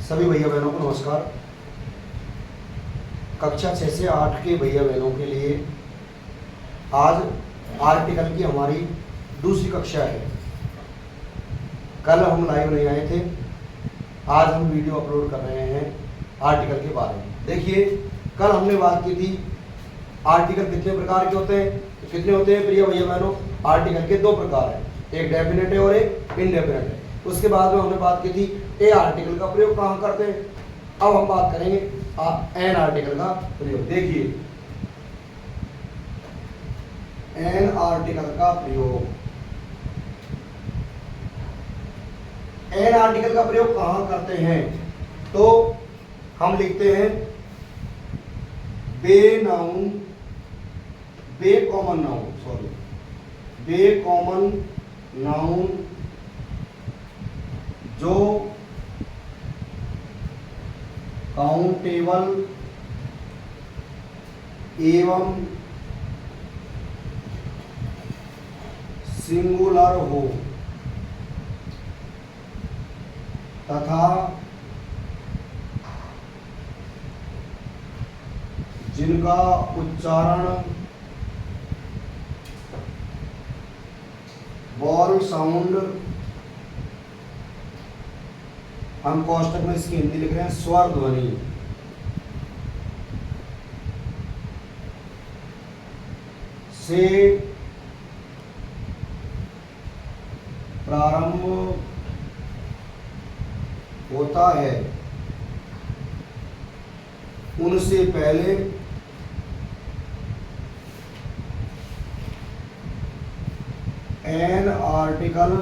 सभी भैया बहनों को नमस्कार। कक्षा 6 से 8 के भैया बहनों के लिए आज आर्टिकल की हमारी दूसरी कक्षा है। कल हम लाइव नहीं आए थे, आज हम वीडियो अपलोड कर रहे हैं आर्टिकल के बारे में। देखिए, कल हमने बात की थी आर्टिकल कितने प्रकार के होते हैं। तो कितने होते हैं प्रिय भैया बहनों? आर्टिकल के दो प्रकार हैं, एक डेफिनेट है और एक इनडेफिनेट है। उसके बाद में हमने बात की थी ए आर्टिकल का प्रयोग कहाँ करते हैं। अब हम बात करेंगे एन आर्टिकल का प्रयोग। देखिए, एन आर्टिकल का प्रयोग, एन आर्टिकल का प्रयोग कहाँ करते हैं? तो हम लिखते हैं बे नाउन, बे कॉमन नाउन, सॉरी, बे कॉमन नाउन जो काउंटेबल एवं सिंगुलर हो तथा जिनका उच्चारण वॉल साउंड, हम कोष्टक में इसकी हिंदी लिख रहे हैं स्वर ध्वनि, से प्रारंभ होता है, उनसे पहले एन आर्टिकल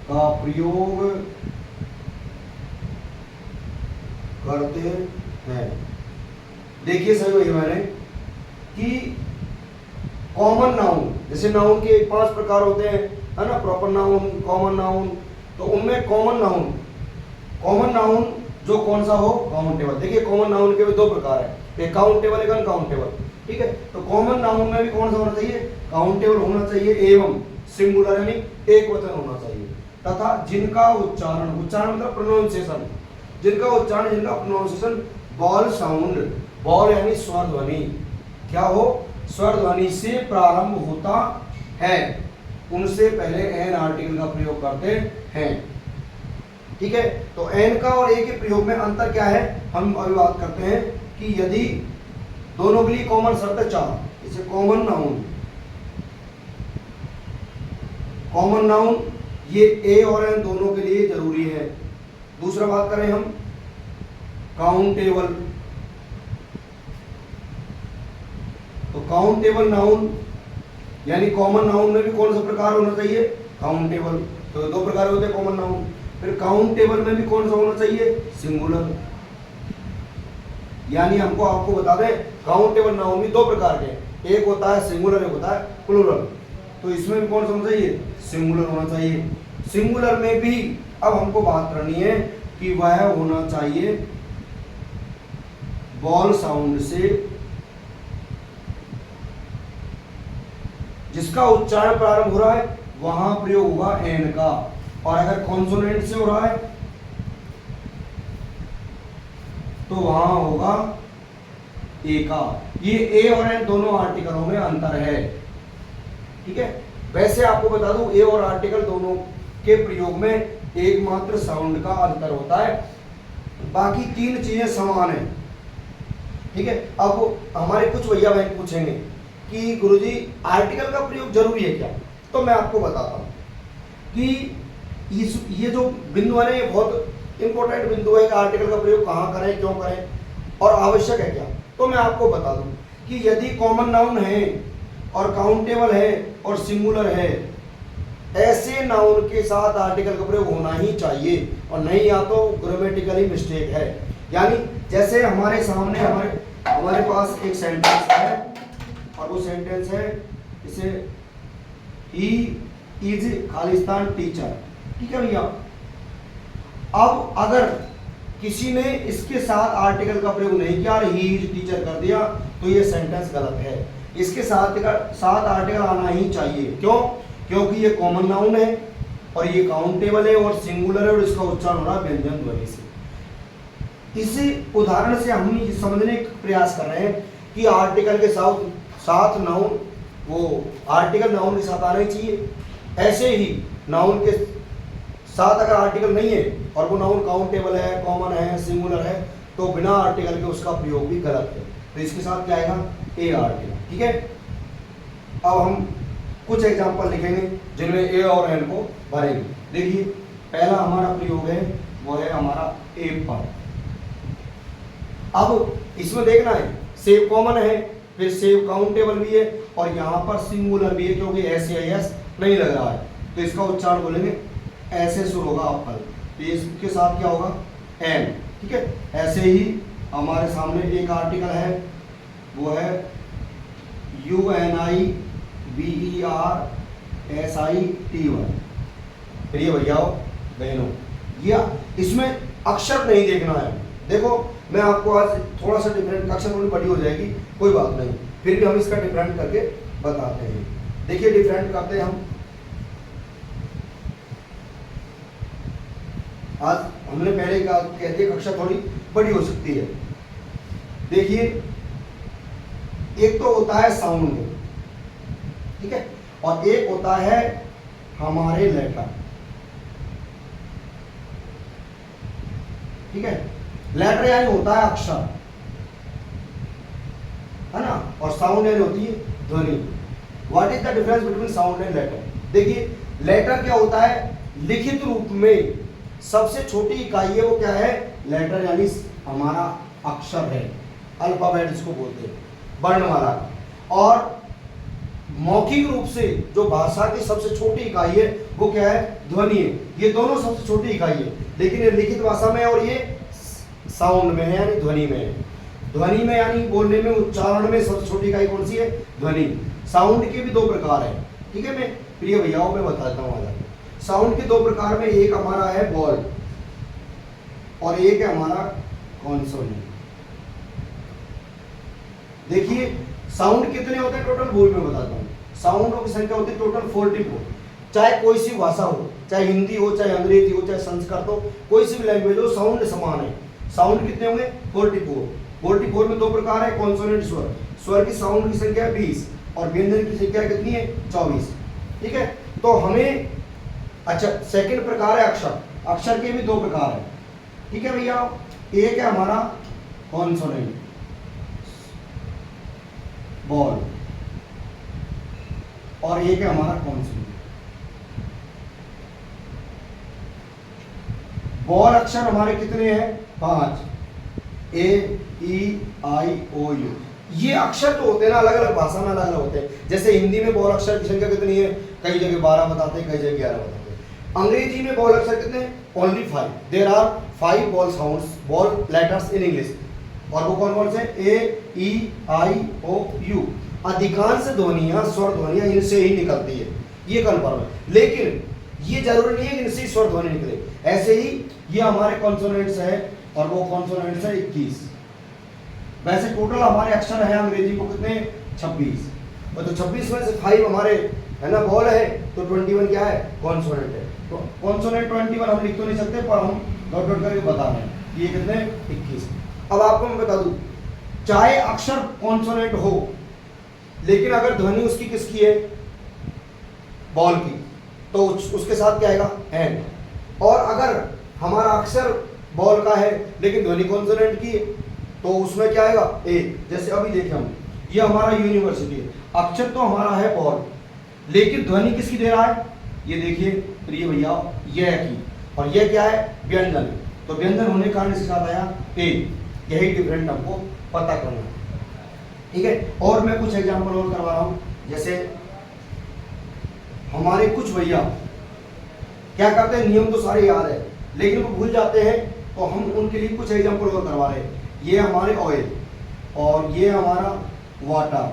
का प्रयोग करते हैं। देखिए सही भैया मैंने कि कॉमन नाउन, जैसे नाउन के 5 प्रकार होते हैं, है ना, प्रॉपर नाउन, कॉमन नाउन। तो उनमें कॉमन नाउन जो कौन सा हो, काउंटेबल। देखिए, कॉमन नाउन के भी 2 प्रकार है, एक काउंटेबल एक अनकाउंटेबल। ठीक है, तो कॉमन नाउन में भी कौन सा होना चाहिए? काउंटेबल होना चाहिए एवं सिंगुलर यानी एक वचन होना चाहिए, तथा जिनका उच्चारण, उच्चारण मतलब प्रोनाउंसिएशन, जिनका उच्चारण, जिनका प्रोनाउंसिएशन वॉल साउंड, वॉल यानी स्वर ध्वनि, क्या हो, स्वर ध्वनि से प्रारंभ होता है, उनसे पहले एन आर्टिकल का प्रयोग करते हैं। ठीक है, तो एन का और ए के प्रयोग में अंतर क्या है, हम अभी बात करते हैं कि यदि दोनों के लिए कॉमन शर्त है 4, जैसे कॉमन नाउन ये ए और एन दोनों के लिए जरूरी है। दूसरा बात करें हम काउंटेबल, तो काउंटेबल नाउन यानी कॉमन नाउन में भी कौन सा प्रकार होना चाहिए? काउंटेबल। तो 2 प्रकार होते हैं कॉमन नाउन। फिर काउंटेबल में भी कौन सा होना चाहिए? सिंगुलर। यानी हमको आपको बता दें, काउंटेबल नाउन भी 2 प्रकार के, एक होता है सिंगुलर, एक होता है प्लूरल। तो इसमें भी कौन सा होना चाहिए? सिंगुलर होना चाहिए। सिंगुलर में भी अब हमको बात करनी है कि वह होना चाहिए वॉल साउंड से, जिसका उच्चारण प्रारंभ हो रहा है वहां प्रयोग होगा एन का, और अगर कॉन्सोनेंट से हो रहा है तो वहां होगा ए का। ये ए और एन दोनों आर्टिकलों में अंतर है। ठीक है, वैसे आपको बता दूं ए और आर्टिकल दोनों के प्रयोग में एकमात्र साउंड का अंतर होता है, बाकी 3 चीजें समान है। ठीक है, अब हमारे कुछ भैया बहन पूछेंगे कि गुरुजी आर्टिकल का प्रयोग जरूरी है क्या? तो मैं आपको बताता हूं कि ये जो बिंदु है ना, ये बहुत इंपॉर्टेंट बिंदु है कि आर्टिकल का प्रयोग कहां करें, क्यों करें और आवश्यक है क्या। तो मैं आपको बता दूं कि यदि कॉमन नाउन है और काउंटेबल है और सिंगुलर है, ऐसे नाउन के साथ आर्टिकल का प्रयोग होना ही चाहिए, और नहीं या तो ग्रामेटिकली मिस्टेक है। यानी जैसे हमारे सामने हमारे पास एक सेंटेंस है, और वो सेंटेंस है इसे ही इज खालिस्तान टीचर। ठीक है भैया, अब अगर किसी ने इसके साथ आर्टिकल का प्रयोग नहीं किया और ही इज टीचर कर दिया, तो ये सेंटेंस गलत है। इसके साथ आर्टिकल आना ही चाहिए। क्यों? क्योंकि ये कॉमन नाउन है और ये काउंटेबल है और सिंगुलर है और इसका उच्चारण हो रहा है व्यंजन ध्वनि से। इसी उदाहरण से हम ये समझने का प्रयास कर रहे हैं कि आर्टिकल के साथ नाउन, वो आर्टिकल नाउन के साथ आना चाहिए। ऐसे ही नाउन के साथ अगर आर्टिकल नहीं है और वो नाउन काउंटेबल है, कॉमन है, सिंगुलर है, तो बिना आर्टिकल के उसका प्रयोग भी गलत है। तो इसके साथ क्या आएगा? ए आर्टिकल। ठीक है, अब हम कुछ एग्जांपल लिखेंगे जिनमें ए और एन को भरेंगे। देखिए, पहला हमारा प्रयोग है वो है हमारा एप्पल। अब इसमें देखना है सेव कॉमन है, फिर सेव काउंटेबल भी है और यहाँ पर सिंगुलर भी है क्योंकि एस या एस नहीं लग रहा है, तो इसका उच्चारण बोलेंगे ऐसे शुरू होगा एप्पल, तो इसके साथ क्या होगा? एन। ठीक है, ऐसे ही हमारे सामने एक आर्टिकल है वो है UNIBERSITY। फिर ये भैया बहनों, ये इसमें अक्षर नहीं देखना है। देखो, मैं आपको आज थोड़ा सा डिफरेंट, अक्षर थोड़ी बड़ी हो जाएगी, कोई बात नहीं, फिर भी हम इसका डिफरेंट करके बताते हैं। देखिए, डिफरेंट करते हैं हम। आज हमने पहले कहा कहते हैं अक्षर थोड़ी बड़ी हो सकती है। देखिए, एक तो होता है साउंड, ठीक है, और एक होता है हमारे लेटर। ठीक है, लेटर यानी होता है अक्षर, है ना, और साउंड यानी होती है ध्वनि। What is the difference between sound and later? देखिए, लेटर क्या होता है? लिखित रूप में सबसे छोटी इकाई है वो क्या है? लेटर यानी हमारा अक्षर है, अल्फाबेट इसको बोलते हैं, वर्णमाला। और मौखिक रूप से जो भाषा की सबसे छोटी इकाई है वो क्या है? ध्वनि है। ये दोनों सबसे छोटी इकाई है, लेकिन ये लिखित भाषा में और ये साउंड में है यानी ध्वनि में है। ध्वनि में यानी बोलने में, उच्चारण में सबसे छोटी इकाई कौन सी है? ध्वनि। साउंड के भी दो प्रकार है, ठीक है, मैं प्रिय भैयाओं में बताता हूँ आज। साउंड के दो प्रकार में, एक हमारा है बॉल और एक है हमारा कॉन्सोनेंट। देखिए, साउंड कितने होते हैं टोटल, वो मैं बताता हूँ। साउंडों की संख्या होती है टोटल 44। चाहे कोई सी भाषा हो, चाहे हिंदी हो, चाहे अंग्रेजी हो, चाहे संस्कृत हो, कोई सी भी लैंग्वेज हो, साउंड समान है। साउंड कितने होंगे? 44। 44 में दो प्रकार है, कॉन्सोनेंट स्वर। स्वर की साउंड की संख्या 20 और व्यंजन की संख्या कितनी है? 24। ठीक है, तो हमें अच्छा, सेकंड प्रकार है अक्षर। अक्षर के भी दो प्रकार है, ठीक है भैया। एक है हमारा कॉन्सोनेंट बॉल और एक है हमारा कॉन्सोनेंट। बॉल अक्षर हमारे कितने हैं? 5, A-E-I-O-U। ये अक्षर तो होते हैं ना, अलग अलग भाषा में अलग अलग होते हैं। जैसे हिंदी में बॉल अक्षर की संख्या कितनी है? कई जगह 12 बताते हैं, कई जगह 11 बताते हैं। अंग्रेजी में बॉल अक्षर कितने हैं? Only 5। There are 5 vowel sounds, vowel letters in English. और वो कौन कौन से? A-E-I-O-U। अधिकांश ध्वनियां, स्वर ध्वनियां इनसे ही निकलती है, ये कंफर्म है। लेकिन ये जरूरी नहीं है कि इनसे स्वर ध्वनि निकले। ऐसे ही ये हमारे कॉन्सोनेंट्स है और वो कॉन्सोनेंट्स है 21। वैसे टोटल हमारे अक्षर है अंग्रेजी को कितने? 26। और तो 26 में से 5 हमारे है ना बॉल है, तो 21 क्या है? कॉन्सोनेंट है। तो कॉन्सोनेंट 21 हम लिख तो नहीं सकते, पर हम डॉट डॉट करके बता रहे हैं ये कितने? 21। अब आपको मैं बता दूं, चाहे अक्षर कॉन्सोनेंट हो, लेकिन अगर ध्वनि उसकी किसकी है? बॉल की, तो उसके साथ क्या आएगा? एन। और अगर हमारा अक्षर बॉल का है लेकिन ध्वनि कॉन्सोनेंट की है, तो उसमें क्या आएगा? ए। जैसे अभी देखें हम, ये हमारा यूनिवर्सिटी है, अक्षर तो हमारा है बॉल, लेकिन ध्वनि किसकी दे रहा है? ये देखिए प्रिय भैया, यह की, और यह क्या है? व्यंजन। तो व्यंजन होने के कारण इसके साथ आया ए। यही डिफरेंट हमको पता करना है, ठीक है। और मैं कुछ एग्जांपल और करवा रहा हूं। जैसे हमारे कुछ भैया क्या करते हैं, नियम तो सारे याद है लेकिन वो भूल जाते हैं, तो हम उनके लिए कुछ एग्जांपल और करवा रहे हैं। ये हमारे ऑयल और ये हमारा वाटर,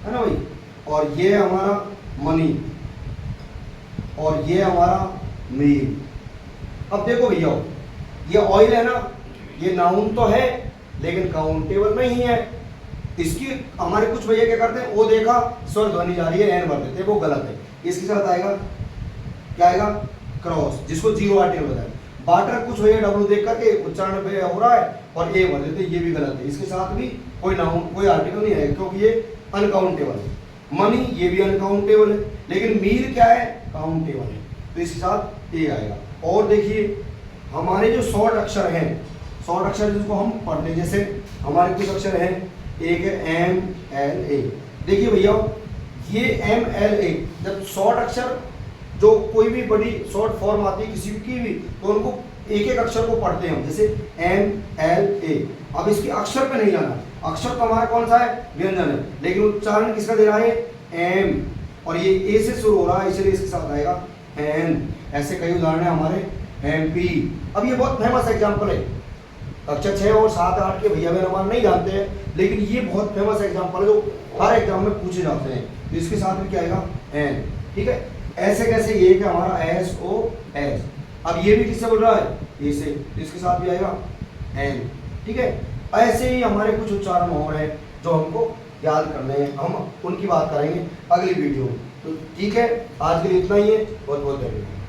है ना भाई, और ये हमारा मनी और ये हमारा मील। अब देखो भैया, ये ऑयल है ना, ये नाउन तो है लेकिन काउंटेबल नहीं है। इसकी हमारे कुछ भैया क्या करते हैं, वो देखा स्वर ध्वनि जा रही है, एन भर देते हैं, वो गलत है। इसके साथ आएगा क्या आएगा, क्रॉस, जिसको जीरो आर्टिकल बताया। बाटर कुछ हो या डब्ल्यू देख करके उच्चारण पे हो रहा है और ए भर देते, ये भी गलत है। इसके साथ भी कोई नाउन कोई आर्टिकल नहीं है क्योंकि ये अनकाउंटेबल है। मनी ये भी अनकाउंटेबल है, लेकिन मील क्या है, काउंटेबल है, तो इसके साथ ए आएगा। और देखिए हमारे जो शॉर्ट अक्षर हैं, शॉर्ट अक्षर जिसको हम पढ़ते हैं, जैसे हमारे कुछ अक्षर हैं, एक है एम एल ए। देखिए भैया ये एम एल ए, जब शॉर्ट अक्षर जो कोई भी बड़ी शॉर्ट फॉर्म आती है किसी की भी, तो उनको एक एक अक्षर को पढ़ते हैं हम, जैसे एम एल ए। अब इसके अक्षर पे नहीं जाना, अक्षर तो हमारा कौन सा है, व्यंजन है, लेकिन उच्चारण किसका दे रहा है, एम, और ये ए से शुरू हो रहा है इसलिए इसके साथ आएगा एन। ऐसे कई उदाहरण है हमारे, एमपी। अब ये बहुत फेमस एग्जाम्पल है, कक्षा 6 और 7 8 के भैया बहन हमारे नहीं जानते हैं, लेकिन ये बहुत फेमस एग्जाम्पल है जो हर एग्जाम में पूछे जाते हैं, तो इसके साथ भी क्या आएगा, एन। ठीक है, ऐसे कैसे, ये क्या हमारा एस ओ एस। अब ये भी किससे बोल रहा है, ए से, तो इसके साथ भी आएगा एन। ठीक है, ऐसे ही हमारे कुछ उच्चारण और हैं जो हमको याद करने हैं, हम उनकी बात करेंगे अगली वीडियो में। तो ठीक है, आज के लिए इतना ही है, बहुत बहुत धन्यवाद।